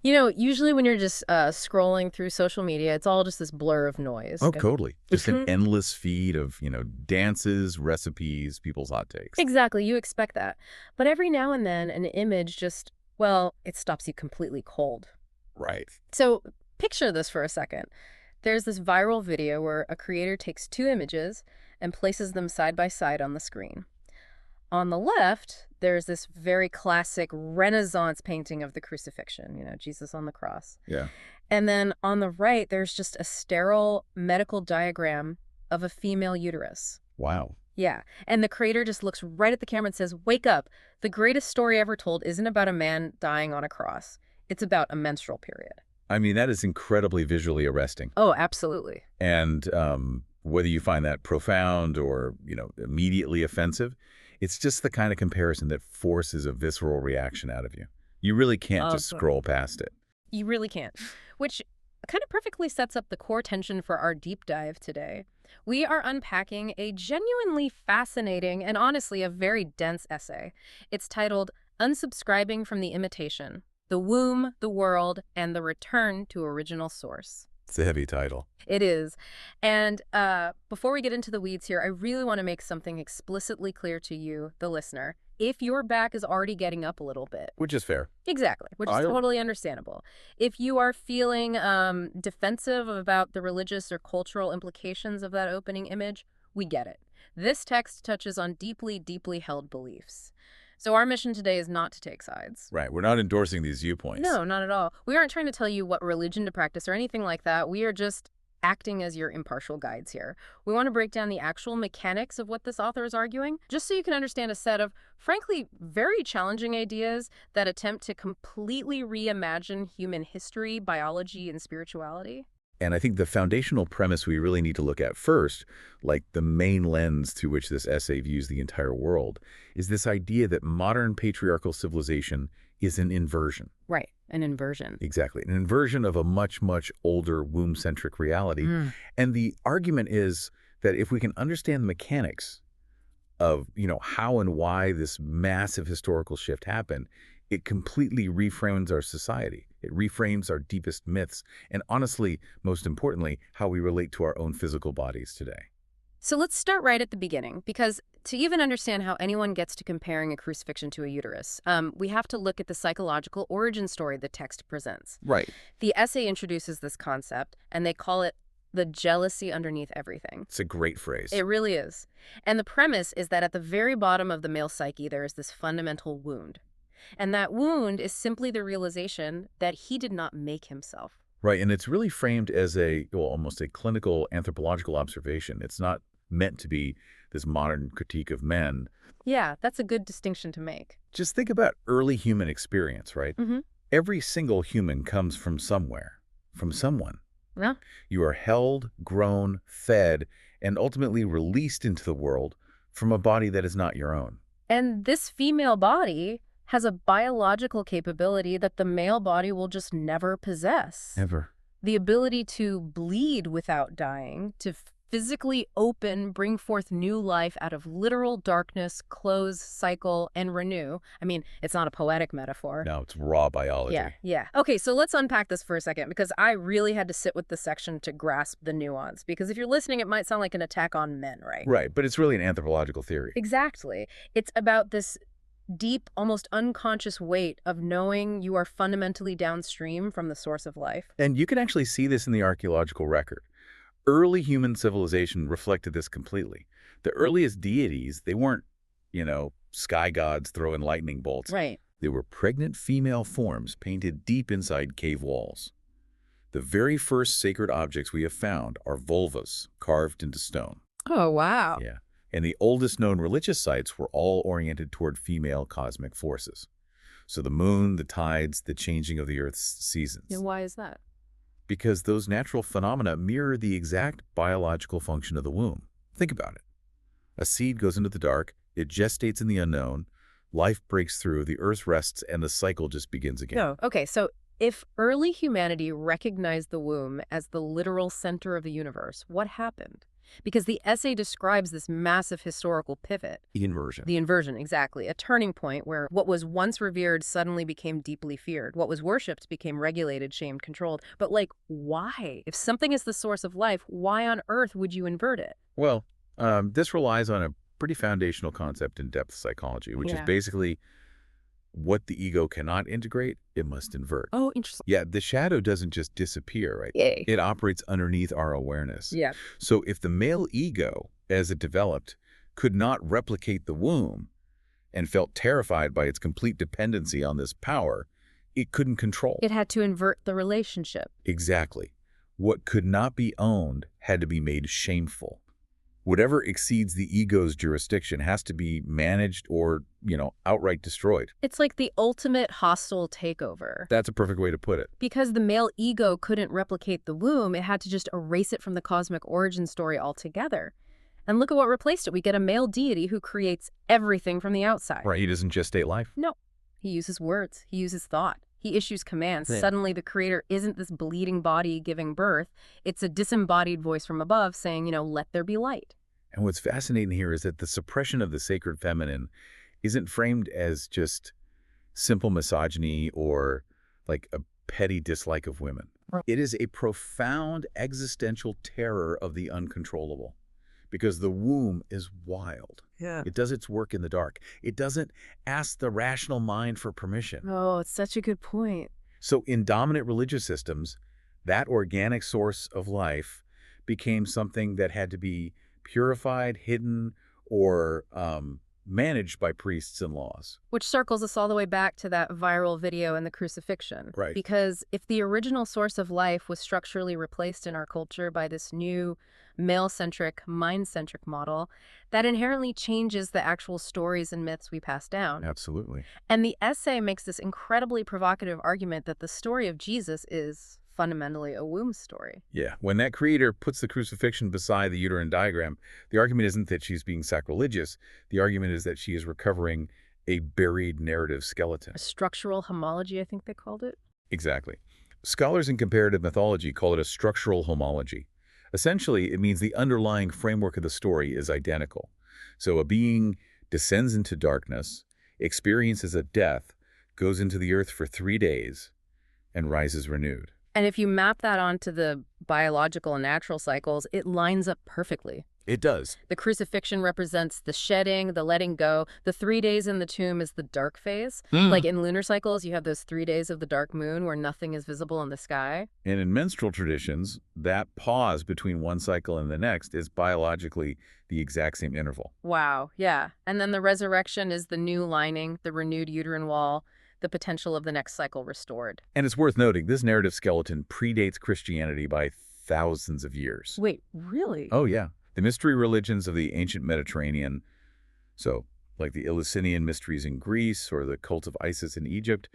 Usually when you're just scrolling through social media, it's all just this blur of noise. Oh, totally. Just an Mhm. endless feed of, dances, recipes, people's hot takes. Exactly, you expect that. But every now and then, an image just, well, it stops you completely cold. Right. So picture this for a second. There's this viral video where a creator takes two images and places them side by side on the screen. On the left, there's this very classic Renaissance painting of the crucifixion, Jesus on the cross. Yeah. And then on the right, there's just a sterile medical diagram of a female uterus. Wow. Yeah. And the creator just looks right at the camera and says, "Wake up. The greatest story ever told isn't about a man dying on a cross. It's about a menstrual period." I mean, that is incredibly visually arresting. Oh, absolutely. And whether you find that profound or, immediately offensive, it's just the kind of comparison that forces a visceral reaction out of you. You really can't just scroll past it. You really can't. Which kind of perfectly sets up the core tension for our deep dive today. We are unpacking a genuinely fascinating and honestly a very dense essay. It's titled Unsubscribing from the Imitation: The Womb, the World, and the Return to Original Source. It's a heavy title. It is. And before we get into the weeds here, I really want to make something explicitly clear to you, the listener. If your back is already getting up a little bit. Which is fair. Exactly, which is totally understandable. If you are feeling defensive about the religious or cultural implications of that opening image, we get it. This text touches on deeply, deeply held beliefs. So our mission today is not to take sides. Right. We're not endorsing these viewpoints. No, not at all. We aren't trying to tell you what religion to practice or anything like that. We are just acting as your impartial guides here. We want to break down the actual mechanics of what this author is arguing, just so you can understand a set of, frankly, very challenging ideas that attempt to completely reimagine human history, biology, and spirituality. And I think the foundational premise we really need to look at first, like the main lens through which this essay views the entire world, is this idea that modern patriarchal civilization is an inversion. Right, an inversion. Exactly. An inversion of a much, much older womb-centric reality. And the argument is that if we can understand the mechanics of, how and why this massive historical shift happened, it completely reframes our society. It reframes our deepest myths, and honestly, most importantly, how we relate to our own physical bodies today. So let's start right at the beginning, because to even understand how anyone gets to comparing a crucifixion to a uterus, we have to look at the psychological origin story the text presents. Right. The essay introduces this concept, and they call it the jealousy underneath everything. It's a great phrase. It really is. And the premise is that at the very bottom of the male psyche, there is this fundamental wound. And that wound is simply the realization that he did not make himself. Right, and it's really framed as almost a clinical anthropological observation. It's not meant to be this modern critique of men. Yeah, that's a good distinction to make. Just think about early human experience, right? Every single human comes from somewhere, from someone. Yeah. You are held, grown, fed, and ultimately released into the world from a body that is not your own. And this female body has a biological capability that the male body will just never possess. Ever. The ability to bleed without dying, to physically open, bring forth new life out of literal darkness, close, cycle, and renew. I mean, it's not a poetic metaphor. No, it's raw biology. Yeah. Okay, so let's unpack this for a second, because I really had to sit with this section to grasp the nuance. Because if you're listening, it might sound like an attack on men, right? Right, but it's really an anthropological theory. Exactly. It's about this deep, almost unconscious weight of knowing you are fundamentally downstream from the source of life. And you can actually see this in the archaeological record. Early human civilization reflected this completely. The earliest deities, they weren't, sky gods throwing lightning bolts. Right. They were pregnant female forms painted deep inside cave walls. The very first sacred objects we have found are vulvas carved into stone. Oh, wow. Yeah. And the oldest known religious sites were all oriented toward female cosmic forces. So the moon, the tides, the changing of the Earth's seasons. And why is that? Because those natural phenomena mirror the exact biological function of the womb. Think about it. A seed goes into the dark, it gestates in the unknown, life breaks through, the Earth rests, and the cycle just begins again. No. Okay, so if early humanity recognized the womb as the literal center of the universe, what happened? Because the essay describes this massive historical pivot. Inversion. The inversion, exactly. A turning point where what was once revered suddenly became deeply feared. What was worshipped became regulated, shamed, controlled. But, like, why? If something is the source of life, why on earth would you invert it? Well, this relies on a pretty foundational concept in depth psychology, which is basically what the ego cannot integrate, it must invert. Oh, interesting. Yeah, the shadow doesn't just disappear, right? Yay. It operates underneath our awareness. Yeah. So if the male ego, as it developed, could not replicate the womb and felt terrified by its complete dependency on this power, it couldn't control. It had to invert the relationship. Exactly. What could not be owned had to be made shameful. Whatever exceeds the ego's jurisdiction has to be managed or, outright destroyed. It's like the ultimate hostile takeover. That's a perfect way to put it. Because the male ego couldn't replicate the womb, it had to just erase it from the cosmic origin story altogether. And look at what replaced it. We get a male deity who creates everything from the outside. Right, he doesn't gestate life. No. He uses words. He uses thought. He issues commands. Yeah. Suddenly, the creator isn't this bleeding body giving birth. It's a disembodied voice from above saying, let there be light. And what's fascinating here is that the suppression of the sacred feminine isn't framed as just simple misogyny or like a petty dislike of women. Right. It is a profound existential terror of the uncontrollable because the womb is wild. Yeah. It does its work in the dark. It doesn't ask the rational mind for permission. Oh, it's such a good point. So in dominant religious systems, that organic source of life became something that had to be purified, hidden, or managed by priests and laws. Which circles us all the way back to that viral video and the crucifixion. Right. Because if the original source of life was structurally replaced in our culture by this new male-centric, mind-centric model, that inherently changes the actual stories and myths we pass down. Absolutely. And the essay makes this incredibly provocative argument that the story of Jesus is fundamentally a womb story. Yeah. When that creator puts the crucifixion beside the uterine diagram, the argument isn't that she's being sacrilegious. The argument is that she is recovering a buried narrative skeleton. A structural homology, I think they called it. Exactly. Scholars in comparative mythology call it a structural homology. Essentially, it means the underlying framework of the story is identical. So a being descends into darkness, experiences a death, goes into the earth for 3 days, and rises renewed. And if you map that onto the biological and natural cycles, it lines up perfectly. It does. The crucifixion represents the shedding, the letting go. The 3 days in the tomb is the dark phase. Like in lunar cycles, you have those 3 days of the dark moon where nothing is visible in the sky. And in menstrual traditions, that pause between one cycle and the next is biologically the exact same interval. Wow, yeah. And then the resurrection is the new lining, the renewed uterine wall, the potential of the next cycle restored. And it's worth noting, this narrative skeleton predates Christianity by thousands of years. Wait, really? Oh, yeah. The mystery religions of the ancient Mediterranean, so like the Eleusinian mysteries in Greece or the cult of Isis in Egypt,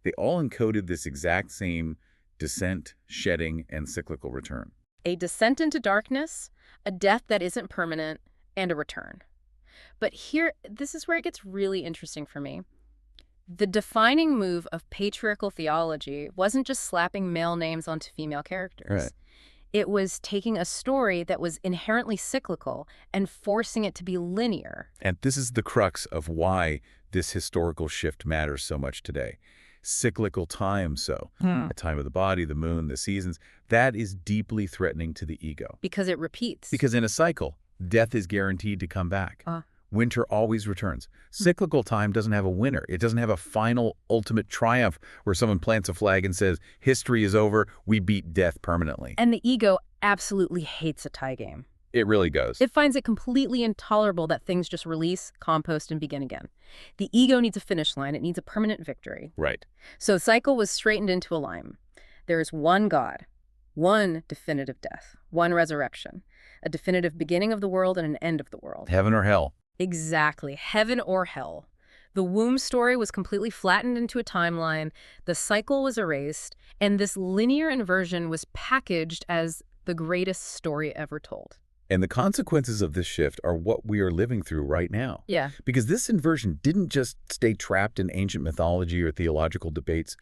they all encoded this exact same descent, shedding, and cyclical return. A descent into darkness, a death that isn't permanent, and a return. But here, this is where it gets really interesting for me. The defining move of patriarchal theology wasn't just slapping male names onto female characters. Right. It was taking a story that was inherently cyclical and forcing it to be linear. And this is the crux of why this historical shift matters so much today. Cyclical time, the time of the body, the moon, the seasons, that is deeply threatening to the ego. Because it repeats. Because in a cycle, death is guaranteed to come back. Winter always returns. Cyclical time doesn't have a winner. It doesn't have a final, ultimate triumph where someone plants a flag and says, history is over, we beat death permanently. And the ego absolutely hates a tie game. It really goes. It finds it completely intolerable that things just release, compost, and begin again. The ego needs a finish line. It needs a permanent victory. Right. So the cycle was straightened into a line. There is one God, one definitive death, one resurrection, a definitive beginning of the world and an end of the world. Heaven or hell. Exactly. Heaven or hell. The womb story was completely flattened into a timeline, the cycle was erased, and this linear inversion was packaged as the greatest story ever told. And the consequences of this shift are what we are living through right now. Yeah. Because this inversion didn't just stay trapped in ancient mythology or theological debates.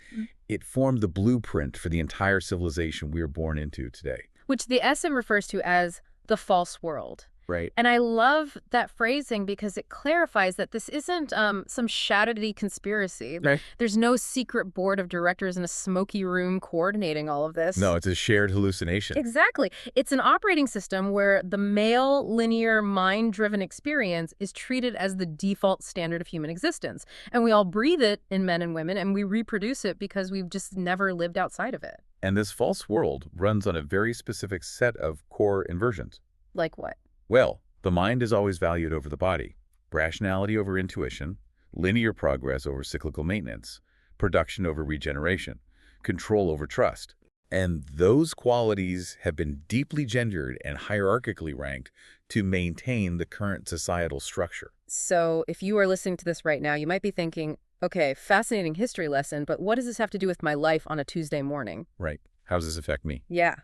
It formed the blueprint for the entire civilization we are born into today. Which the essay refers to as The false world. Right. And I love that phrasing because it clarifies that this isn't some shadowy conspiracy. Right. There's no secret board of directors in a smoky room coordinating all of No, this. it's a shared hallucination. Exactly. It's an operating system where the male, linear, mind-driven experience is treated as the default standard of human existence. And we all breathe it in men and women, and we reproduce it because we've just never lived outside of it. And this false world runs on a very specific set of core inversions. Like what? Well, the mind is always valued over the body, rationality over intuition, linear progress over cyclical maintenance, production over regeneration, control over trust. And those qualities have been deeply gendered and hierarchically ranked to maintain the current societal structure. So if you are listening to this right now, you might be thinking, okay, fascinating history lesson, but what does this have to do with my life on a Tuesday morning? Right. How does this affect me? Yeah.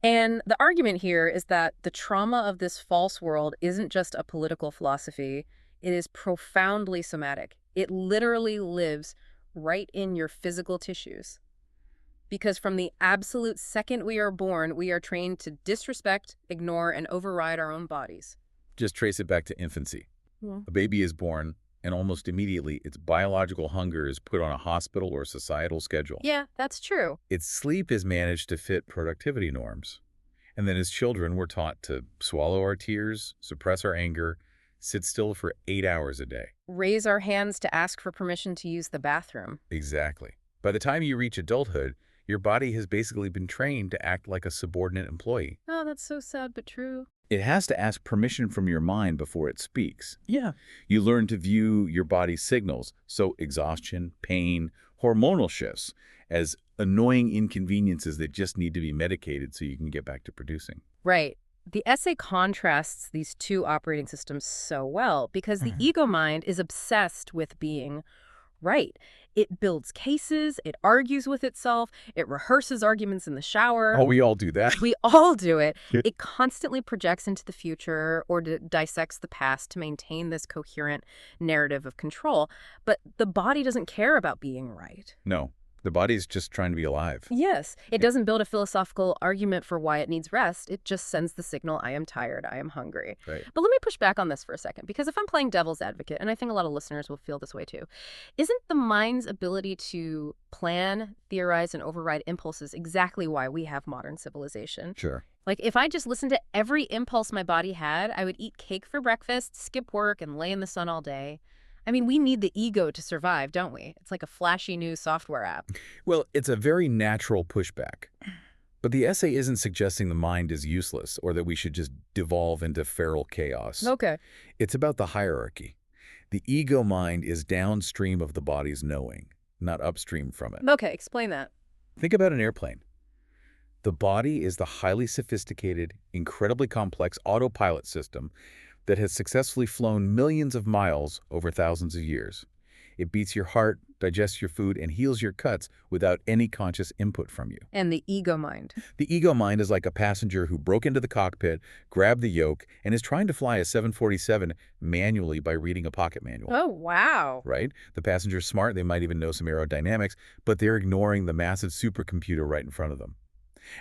And the argument here is that the trauma of this false world isn't just a political philosophy. It is profoundly somatic. It literally lives right in your physical tissues. Because from the absolute second we are born, we are trained to disrespect, ignore, and override our own bodies. Just trace it back to infancy. Yeah. A baby is born, and almost immediately its biological hunger is put on a hospital or societal schedule. Yeah, that's true. Its sleep is managed to fit productivity norms. And then as children, we're taught to swallow our tears, suppress our anger, sit still for 8 hours a day. Raise our hands to ask for permission to use the bathroom. Exactly. By the time you reach adulthood, your body has basically been trained to act like a subordinate employee. Oh, that's so sad but true. It has to ask permission from your mind before it speaks. Yeah. You learn to view your body's signals, so exhaustion, pain, hormonal shifts, as annoying inconveniences that just need to be medicated so you can get back to producing. Right. The essay contrasts these two operating systems so well because the ego mind is obsessed with being right. It builds cases, it argues with itself, it rehearses arguments in the shower. Oh, we all do that. We all do it. It constantly projects into the future or dissects the past to maintain this coherent narrative of control. But the body doesn't care about being right. No, the body's just trying to be alive. Yes. It doesn't build a philosophical argument for why it needs rest. It just sends the signal, I am tired, I am hungry. Right. But let me push back on this for a second, because if I'm playing devil's advocate, and I think a lot of listeners will feel this way too, isn't the mind's ability to plan, theorize, and override impulses exactly why we have modern civilization? Sure. Like, if I just listened to every impulse my body had, I would eat cake for breakfast, skip work, and lay in the sun all day. I mean, we need the ego to survive, don't we? It's like a flashy new software app. Well, it's a very natural pushback. But the essay isn't suggesting the mind is useless or that we should just devolve into feral chaos. Okay. It's about the hierarchy. The ego mind is downstream of the body's knowing, not upstream from it. Okay, explain that. Think about an airplane. The body is the highly sophisticated, incredibly complex autopilot system that has successfully flown millions of miles over thousands of years. It beats your heart, digests your food, and heals your cuts without any conscious input from you. And the ego mind. The ego mind is like a passenger who broke into the cockpit, grabbed the yoke, and is trying to fly a 747 manually by reading a pocket manual. Oh, wow. Right? The passenger's smart, they might even know some aerodynamics, but they're ignoring the massive supercomputer right in front of them.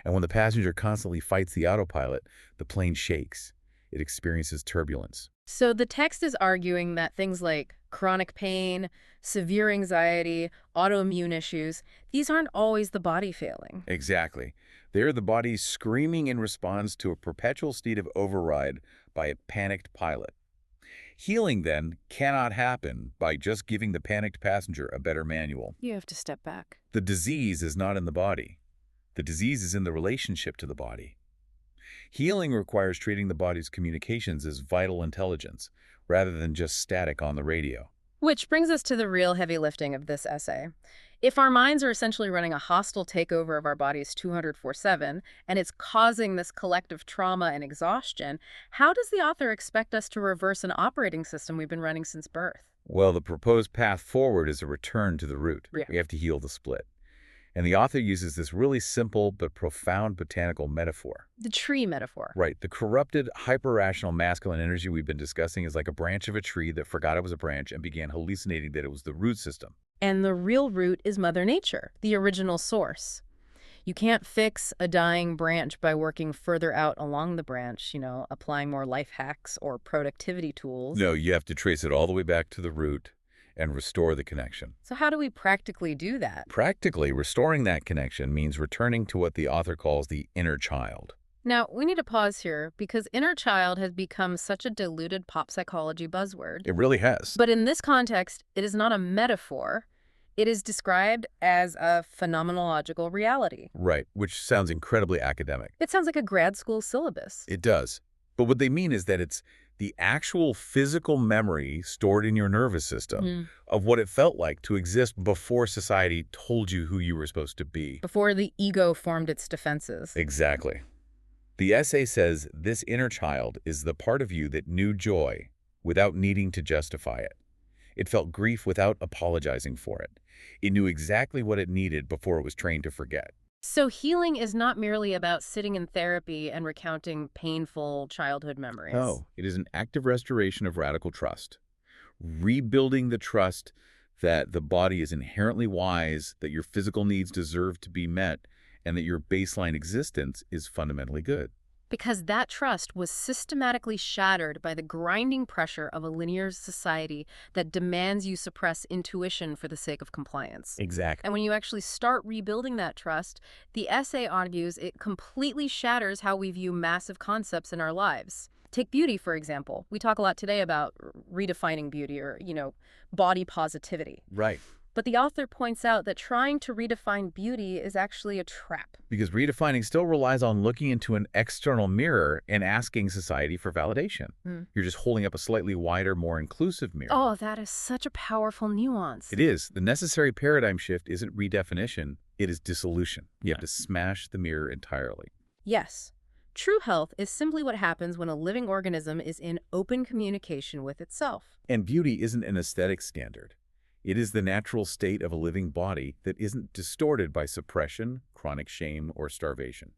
And when the passenger constantly fights the autopilot, the plane shakes. It experiences turbulence. So the text is arguing that things like chronic pain, severe anxiety, autoimmune issues, these aren't always the body failing. Exactly. They're the body screaming in response to a perpetual state of override by a panicked pilot. Healing, then, cannot happen by just giving the panicked passenger a better manual. You have to step back. The disease is not in the body. The disease is in the relationship to the body. Healing requires treating the body's communications as vital intelligence, rather than just static on the radio. Which brings us to the real heavy lifting of this essay. If our minds are essentially running a hostile takeover of our bodies 204/7, and it's causing this collective trauma and exhaustion, how does the author expect us to reverse an operating system we've been running since birth? Well, the proposed path forward is a return to the root. Yeah. We have to heal the split. And the author uses this really simple but profound botanical metaphor. The tree metaphor. Right. The corrupted, hyper-rational masculine energy we've been discussing is like a branch of a tree that forgot it was a branch and began hallucinating that it was the root system. And the real root is Mother Nature, the original source. You can't fix a dying branch by working further out along the branch, applying more life hacks or productivity tools. No, you have to trace it all the way back to the root and restore the connection. So how do we practically do that? Practically, restoring that connection means returning to what the author calls the inner child. Now, we need to pause here because inner child has become such a diluted pop psychology buzzword. It really has. But in this context, it is not a metaphor. It is described as a phenomenological reality. Right, which sounds incredibly academic. It sounds like a grad school syllabus. It does. But what they mean is that it's the actual physical memory stored in your nervous system of what it felt like to exist before society told you who you were supposed to be. Before the ego formed its defenses. Exactly. The essay says this inner child is the part of you that knew joy without needing to justify it. It felt grief without apologizing for it. It knew exactly what it needed before it was trained to forget. So healing is not merely about sitting in therapy and recounting painful childhood memories. Oh, it is an active restoration of radical trust. Rebuilding the trust that the body is inherently wise, that your physical needs deserve to be met, and that your baseline existence is fundamentally good. Because that trust was systematically shattered by the grinding pressure of a linear society that demands you suppress intuition for the sake of compliance. Exactly. And when you actually start rebuilding that trust, the essay argues it completely shatters how we view massive concepts in our lives. Take beauty, for example. We talk a lot today about redefining beauty or, body positivity. Right. But the author points out that trying to redefine beauty is actually a trap. Because redefining still relies on looking into an external mirror and asking society for validation. You're just holding up a slightly wider, more inclusive mirror. Oh, that is such a powerful nuance. It is. The necessary paradigm shift isn't redefinition, it is dissolution. You have to smash the mirror entirely. Yes. True health is simply what happens when a living organism is in open communication with itself. And beauty isn't an aesthetic standard. It is the natural state of a living body that isn't distorted by suppression, chronic shame, or starvation.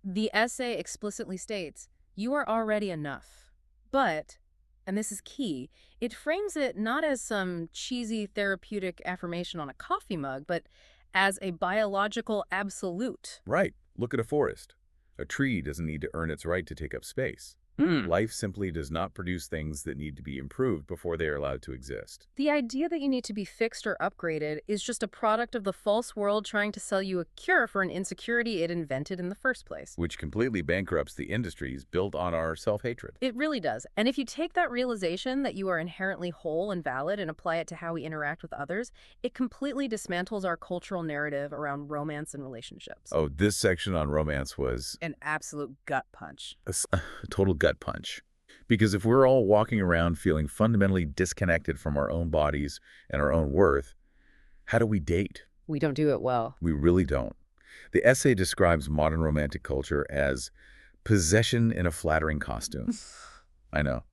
The essay explicitly states, you are already enough. But, and this is key, it frames it not as some cheesy therapeutic affirmation on a coffee mug, but as a biological absolute. Right. Look at a forest. A tree doesn't need to earn its right to take up space. Life simply does not produce things that need to be improved before they are allowed to exist. The idea that you need to be fixed or upgraded is just a product of the false world trying to sell you a cure for an insecurity it invented in the first place. Which completely bankrupts the industries built on our self-hatred. It really does. And if you take that realization that you are inherently whole and valid and apply it to how we interact with others, it completely dismantles our cultural narrative around romance and relationships. Oh, this section on romance was An absolute gut punch. a total gut punch. Because if we're all walking around feeling fundamentally disconnected from our own bodies and our own worth, how do we date? We don't do it well. We really don't. The essay describes modern romantic culture as possession in a flattering costume. I know.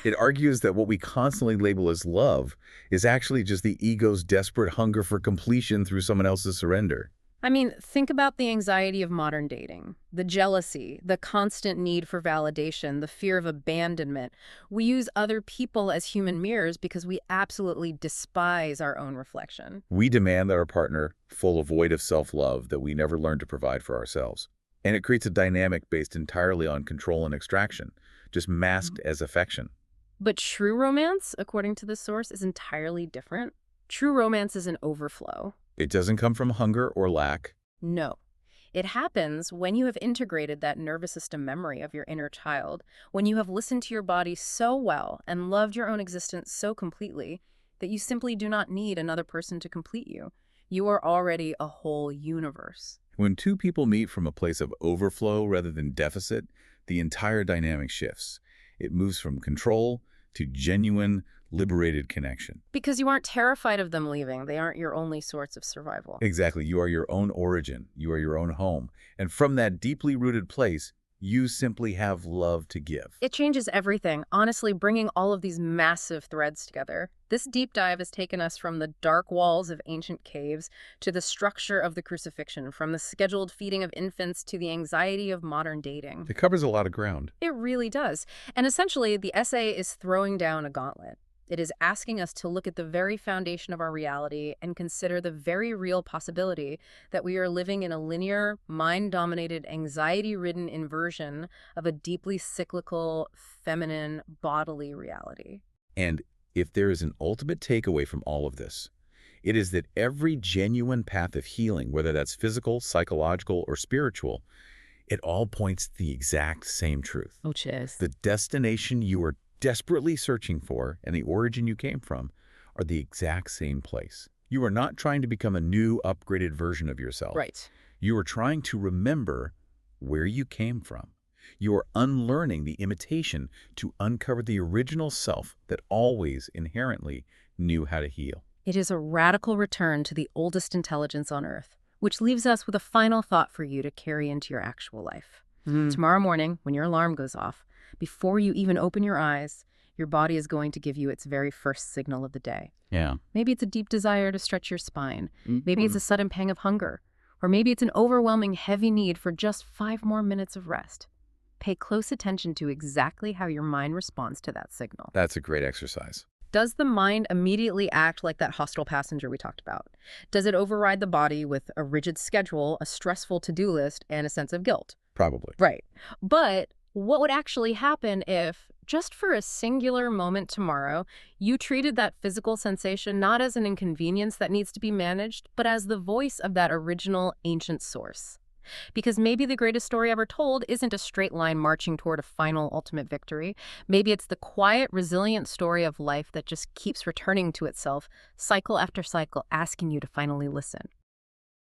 It argues that what we constantly label as love is actually just the ego's desperate hunger for completion through someone else's surrender. I mean, think about the anxiety of modern dating, the jealousy, the constant need for validation, the fear of abandonment. We use other people as human mirrors because we absolutely despise our own reflection. We demand that our partner fill a void of self-love that we never learned to provide for ourselves. And it creates a dynamic based entirely on control and extraction, just masked as affection. But true romance, according to this source, is entirely different. True romance is an overflow. It doesn't come from hunger or lack. No. It happens when you have integrated that nervous system memory of your inner child, when you have listened to your body so well and loved your own existence so completely that you simply do not need another person to complete you. You are already a whole universe. When two people meet from a place of overflow rather than deficit, the entire dynamic shifts. It moves from control to genuine, liberated connection. Because you aren't terrified of them leaving. They aren't your only source of survival. Exactly. You are your own origin. You are your own home. And from that deeply rooted place, you simply have love to give. It changes everything, honestly, bringing all of these massive threads together. This deep dive has taken us from the dark walls of ancient caves to the structure of the crucifixion, from the scheduled feeding of infants to the anxiety of modern dating. It covers a lot of ground. It really does. And essentially, the essay is throwing down a gauntlet. It is asking us to look at the very foundation of our reality and consider the very real possibility that we are living in a linear, mind-dominated, anxiety-ridden inversion of a deeply cyclical, feminine, bodily reality. And if there is an ultimate takeaway from all of this, it is that every genuine path of healing, whether that's physical, psychological, or spiritual, it all points to the exact same truth. Oh, cheers. The destination you are desperately searching for and the origin you came from are the exact same place. You are not trying to become a new, upgraded version of yourself. Right. You are trying to remember where you came from. You are unlearning the imitation to uncover the original self that always inherently knew how to heal. It is a radical return to the oldest intelligence on Earth, which leaves us with a final thought for you to carry into your actual life. Tomorrow morning, when your alarm goes off, before you even open your eyes, your body is going to give you its very first signal of the day. Yeah. Maybe it's a deep desire to stretch your spine. Maybe it's a sudden pang of hunger. Or maybe it's an overwhelming heavy need for just 5 more minutes of rest. Pay close attention to exactly how your mind responds to that signal. That's a great exercise. Does the mind immediately act like that hostile passenger we talked about? Does it override the body with a rigid schedule, a stressful to-do list, and a sense of guilt? Probably. Right. But what would actually happen if, just for a singular moment tomorrow, you treated that physical sensation not as an inconvenience that needs to be managed, but as the voice of that original ancient source? Because maybe the greatest story ever told isn't a straight line marching toward a final ultimate victory. Maybe it's the quiet, resilient story of life that just keeps returning to itself, cycle after cycle, asking you to finally listen.